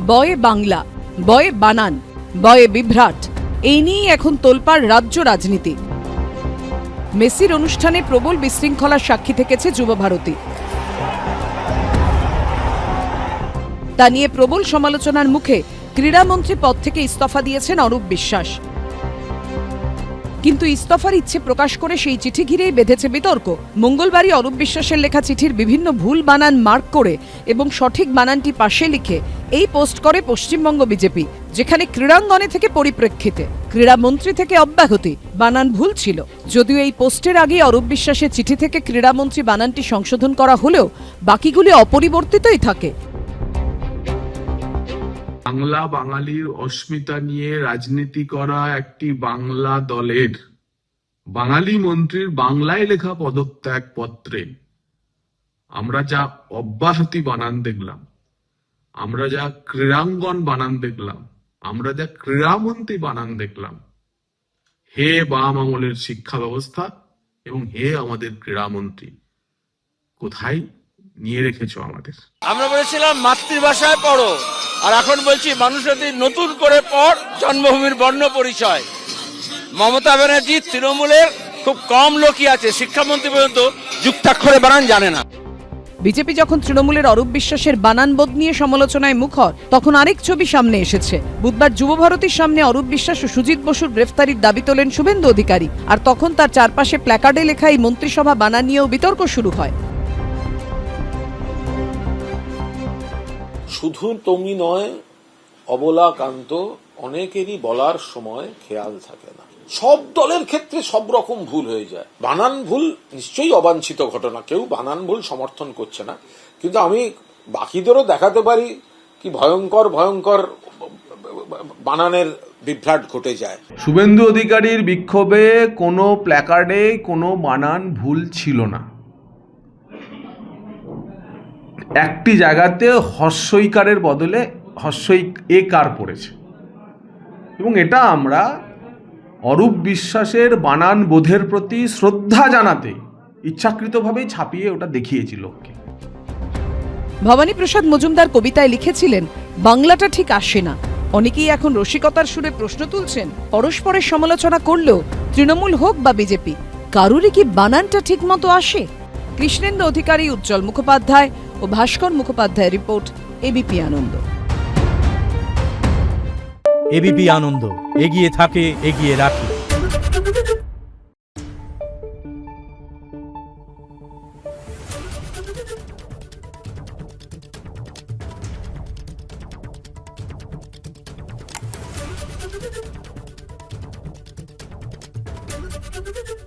বয়ে বাংলা, বয়ে বানান, বয়ে বিভ্রাট, এই নিয়েই এখন তোলপাড় রাজ্য রাজনীতি। মেসির অনুষ্ঠানে প্রবল বিশৃঙ্খলার সাক্ষী থেকেছে যুবভারতী। তা নিয়ে প্রবল সমালোচনার মুখে ক্রীড়ামন্ত্রী পদ থেকে ইস্তফা দিয়েছেন অরূপ বিশ্বাস। কিন্তু ইস্তফার ইচ্ছে প্রকাশ করে সেই চিঠি ঘিরেই বেঁধেছে বিতর্ক। মঙ্গলবারই অরূপ বিশ্বাসের লেখা চিঠির বিভিন্ন ভুল বানান মার্ক করে এবং সঠিক বানানটি পাশে লিখে এই পোস্ট করে পশ্চিমবঙ্গ বিজেপি, যেখানে ক্রীড়াঙ্গনে থেকে পরিপ্রেক্ষিতে ক্রীড়ামন্ত্রী থেকে অব্যাহতি বানান ভুল ছিল। যদিও এই পোস্টের আগে অরূপ বিশ্বাসের চিঠি থেকে ক্রীড়ামন্ত্রী বানানটি সংশোধন করা হলেও বাকিগুলি অপরিবর্তিতই থাকে। বাংলা বাঙালির অস্মিতা নিয়ে রাজনীতি করা একটি বাংলা দলের বাঙালি মন্ত্রীর বাংলায় লেখা পদত্যাগ পত্রে আমরা যা অব্যাহতি বানান দেখলাম, আমরা যা ক্রীড়াঙ্গন বানান দেখলাম, আমরা যা ক্রীড়ামন্ত্রী বানান দেখলাম, হে বাম আমলের শিক্ষা ব্যবস্থা এবং হে আমাদের ক্রীড়ামন্ত্রী, কোথায় নিয়ে রেখেছো আমাদের? আমরা বলেছিলাম মাতৃভাষায় পড়ো, আর এখন বলছি মানুষের নতুন করে পড় জন্মভূমির বর্ণ পরিচয়। মমতা ব্যানার্জি তৃণমূলের খুব কম লোকই আছে শিক্ষামন্ত্রী পর্যন্ত যুক্তাক্ষরে বানান জানে না। বিজেপি যখন তৃণমূলের অরূপ বিশ্বাসের বানানবোধ নিয়ে সমালোচনায় মুখর, তখন আরেক ছবি সামনে এসেছে। বুধবার যুবভারতীর সামনে অরূপ বিশ্বাস ও সুজিত বসুর গ্রেফতারির দাবি তোলেন শুভেন্দু অধিকারী, আর তখন তার চারপাশে প্ল্যাকার্ডে লেখা এই মন্ত্রিসভা বানান নিয়েও বিতর্ক শুরু হয়। শুধু তুমি নয়, অবলাকান্ত অনেকেরই বলার সময় খেয়াল থাকে না। সব দলের ক্ষেত্রে সব রকম ভুল হয়ে যায়। বানান ভুল নিশ্চয়ই অবাঞ্ছিত ঘটনা, কেউ বানান ভুল সমর্থন করছে না, কিন্তু আমি বাকিদেরও দেখাতে পারি কি ভয়ঙ্কর ভয়ঙ্কর বানানের বিভ্রাট ঘটে যায়। শুভেন্দু অধিকারীর বিক্ষোভে কোনো প্ল্যাকার্ডে কোনো বানান ভুল ছিল না। একটি জায়গাতে হর্ষইকারের বদলে হর্ষই একার পড়েছে, এবং এটা আমরা অরূপ বিশ্বাসের বানান বোধের প্রতি শ্রদ্ধা জানাতে ইচ্ছাকৃতভাবেই ছাপিয়ে ওটা দেখিয়েছি লোককে। ভবানী প্রসাদ মজুমদার কবিতায় লিখেছিলেন, বাংলাটা ঠিক আসে না। অনেকেই এখন রসিকতার সুরে প্রশ্ন তুলছেন, পরস্পরের সমালোচনা করলেও তৃণমূল হোক বা বিজেপি, কারুরই কি বানানটা ঠিক মতো আসে? কৃষ্ণেন্দু অধিকারী, উজ্জ্বল মুখোপাধ্যায় ও ভাস্কর মুখোপাধ্যায়ের রিপোর্ট, এবিপি আনন্দ। এবিপি আনন্দ, এগিয়ে থাকে, এগিয়ে রাখে। Thank you.